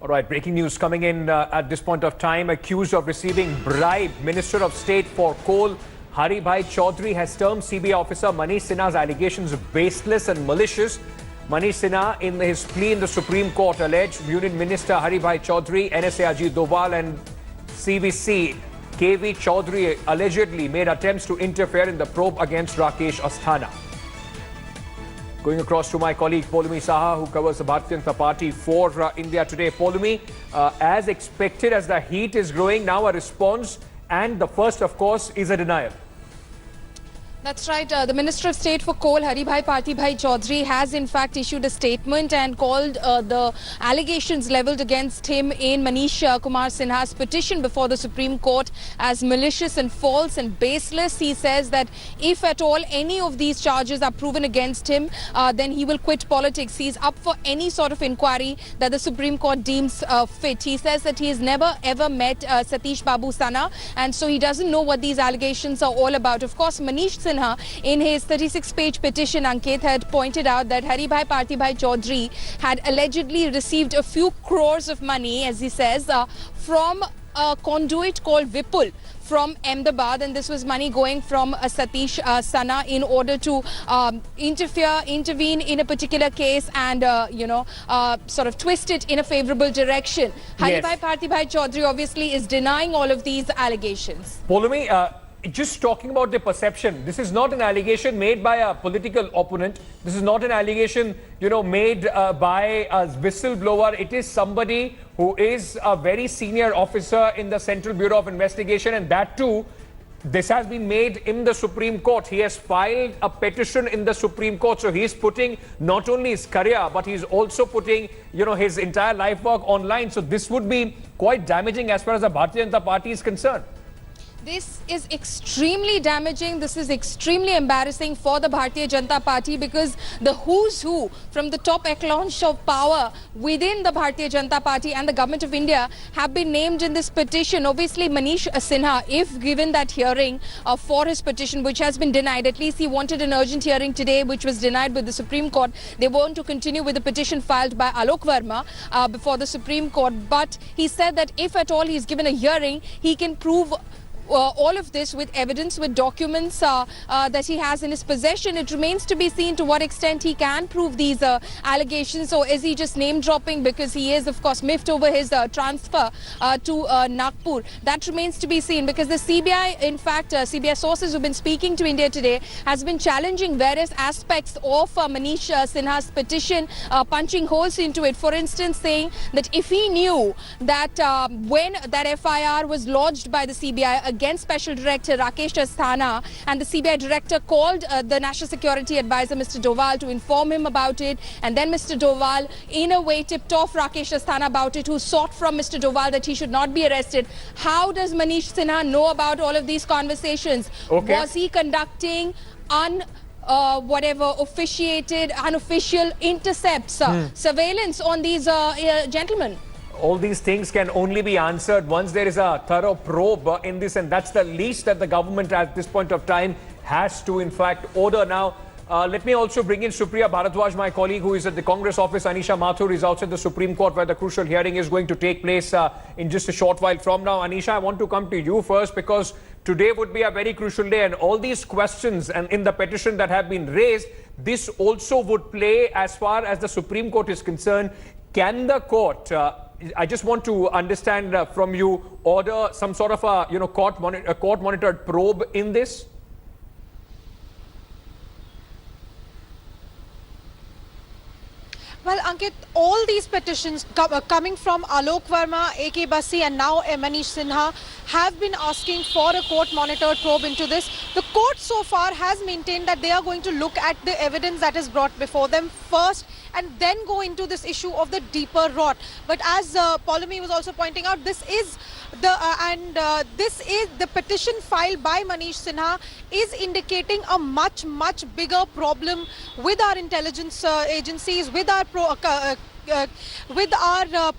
All right, breaking news coming in at this point of time. Accused of receiving bribe, Minister of State for Coal, Haribhai Chaudhary has termed CBI officer Manish Sinha's allegations baseless and malicious. Manish Sinha, in his plea in the Supreme Court, alleged Union Minister Haribhai Chaudhary, NSA Ajit Doval and CVC KV Chaudhary allegedly made attempts to interfere in the probe against Rakesh Asthana. Going across to my colleague Polumi Saha, who covers the Bharatiya Janata Party for India Today. Polumi, as expected, as the heat is growing, now a response, and the first, of course, is a denial. That's right. The Minister of State for Coal, Haribhai Chaudhary, has in fact issued a statement and called the allegations levelled against him in Manish Kumar Sinha's petition before the Supreme Court as malicious and false and baseless. He says that if at all any of these charges are proven against him, then he will quit politics. He's up for any sort of inquiry that the Supreme Court deems fit. He says that he has never ever met Satish Babu Sana, and so he doesn't know what these allegations are all about. Of course, Manish Sinha, in his 36-page petition, Ankit had pointed out that Haribhai Chaudhary had allegedly received a few crores of money, as he says, from a conduit called Vipul from Ahmedabad, and this was money going from Satish Sana in order to intervene in a particular case and sort of twist it in a favorable direction. Yes. Haribhai Chaudhary obviously is denying all of these allegations. Polumi, just talking about the perception, this is not an allegation made by a political opponent. This is not an allegation, made by a whistleblower. It is somebody who is a very senior officer in the Central Bureau of Investigation, and that too, this has been made in the Supreme Court. He has filed a petition in the Supreme Court. So he's putting not only his career, but he's also putting, his entire life work online. So this would be quite damaging as far as the Bharatiya Janata Party is concerned. This is extremely damaging. This is extremely embarrassing for the Bharatiya Janata Party, because the who's who from the top echelons of power within the Bharatiya Janata Party and the Government of India have been named in this petition. Obviously, Manish Sinha, if given that hearing for his petition, which has been denied, at least he wanted an urgent hearing today, which was denied with the Supreme Court. They want to continue with the petition filed by Alok Verma before the Supreme Court. But he said that if at all he's given a hearing, he can prove all of this with evidence, with documents that he has in his possession. It remains to be seen to what extent he can prove these allegations, or is he just name dropping because he is, of course, miffed over his transfer to Nagpur. That remains to be seen, because the CBI, in fact, CBI sources who've been speaking to India Today has been challenging various aspects of Manish Sinha's petition, punching holes into it. For instance, saying that if he knew that when that FIR was lodged by the CBI against Special Director Rakesh Asthana, and the CBI Director called the National Security Advisor Mr. Doval to inform him about it, and then Mr. Doval in a way tipped off Rakesh Asthana about it, who sought from Mr. Doval that he should not be arrested. How does Manish Sinha know about all of these conversations? Okay. Was he conducting officiated, unofficial intercepts, surveillance on these gentlemen? All these things can only be answered once there is a thorough probe in this, and that's the least that the government at this point of time has to, in fact, order. Now, let me also bring in Supriya Bharadwaj, my colleague, who is at the Congress office. Anisha Mathur is outside the Supreme Court, where the crucial hearing is going to take place in just a short while from now. Anisha, I want to come to you first, because today would be a very crucial day, and all these questions and in the petition that have been raised, this also would play as far as the Supreme Court is concerned. Can the court, I just want to understand from you, order some sort of a court-monitored probe in this? Well, Ankit, all these petitions coming from Alok Verma, A.K. Basi and now Manish Sinha have been asking for a court-monitored probe into this. The court so far has maintained that they are going to look at the evidence that is brought before them first, and then go into this issue of the deeper rot. But as Polumi was also pointing out, this is the petition filed by Manish Sinha is indicating a much bigger problem with our intelligence agencies, with our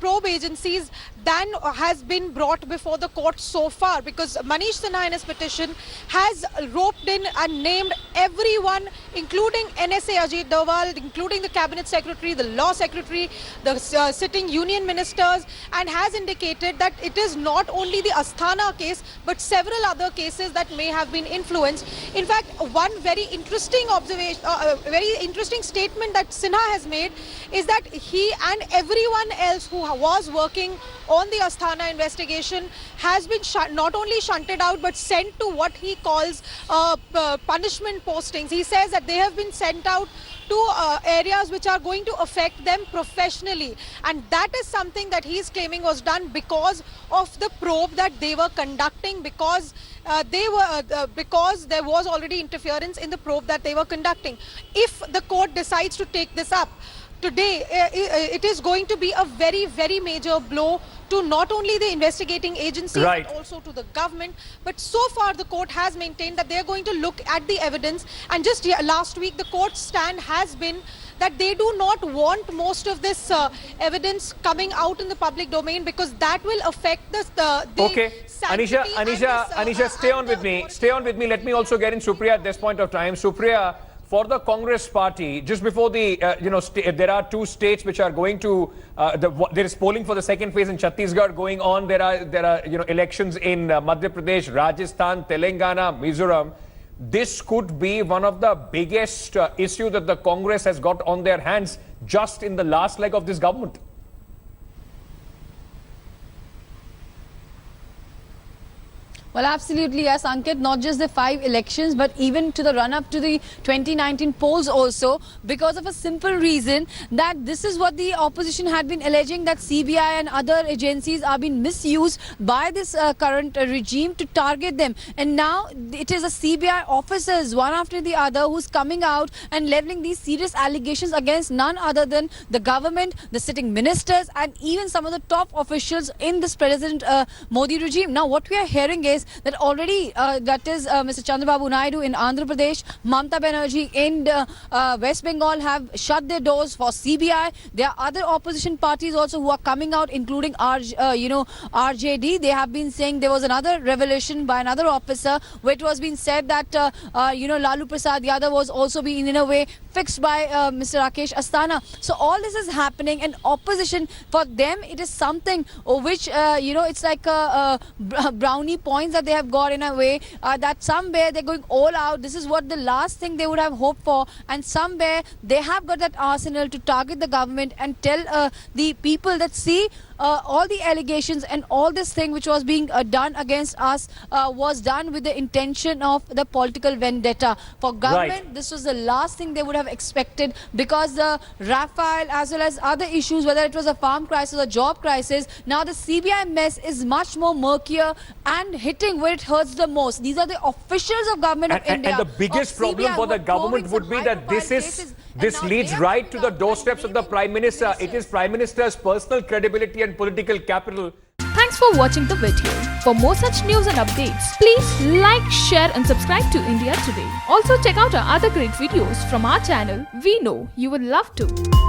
probe agencies than has been brought before the court so far, because Manish Sinha in his petition has roped in and named everyone, including NSA Ajit Doval, including the cabinet secretary, the law secretary, the sitting union ministers, and has indicated that it is not only the Asthana case but several other cases that may have been influenced. In fact, one very interesting observation, very interesting statement that Sinha has made is that he and everyone else who was working on the Asthana investigation has been not only shunted out but sent to what he calls punishment postings. He says that they have been sent out to areas which are going to affect them professionally, and that is something that he is claiming was done because of the probe that they were conducting, because there was already interference in the probe that they were conducting. If the court decides to take this up today, it is going to be a very, very major blow to not only the investigating agencies but also to the government. But so far the court has maintained that they are going to look at the evidence, and just last week the court's stand has been that they do not want most of this evidence coming out in the public domain, because that will affect the okay. Anisha, stay on with me. Let me also get in Supriya at this point of time. Supriya, for the Congress party, just before the, there are two states which are going to, there is polling for the second phase in Chhattisgarh going on. There are elections in Madhya Pradesh, Rajasthan, Telangana, Mizoram. This could be one of the biggest issue that the Congress has got on their hands just in the last leg of this government. Well, absolutely, yes, Ankit. Not just the 5 elections, but even to the run-up to the 2019 polls also, because of a simple reason that this is what the opposition had been alleging, that CBI and other agencies are being misused by this current regime to target them. And now it is a CBI officers, one after the other, who's coming out and leveling these serious allegations against none other than the government, the sitting ministers, and even some of the top officials in this President Modi regime. Now, what we are hearing is that already that is Mr. Chandrababu Naidu in Andhra Pradesh, Mamata Banerjee in West Bengal have shut their doors for CBI. There are other opposition parties also who are coming out, including RJD. They have been saying there was another revelation by another officer where it was being said that Lalu Prasad Yadav was also being in a way fixed by Mr. Rakesh Asthana. So all this is happening, and opposition, for them it is something which it's like a brownie points that they have got in a way, that somewhere they're going all out. This is what the last thing they would have hoped for, and somewhere they have got that arsenal to target the government and tell the people that, see, all the allegations and all this thing which was being done against us was done with the intention of the political vendetta. For government, this was the last thing they would have expected, because the Rafale as well as other issues, whether it was a farm crisis or job crisis, now the CBI mess is much more murkier and hitting where it hurts the most. These are the officials of government of India. And the biggest problem for the government would be that this leads right to the doorsteps of the Prime Minister. It is Prime Minister's personal credibility and political capital. Thanks for watching the video. For more such news and updates, please like, share and subscribe to India Today. Also check out our other great videos from our channel. We know you will love to.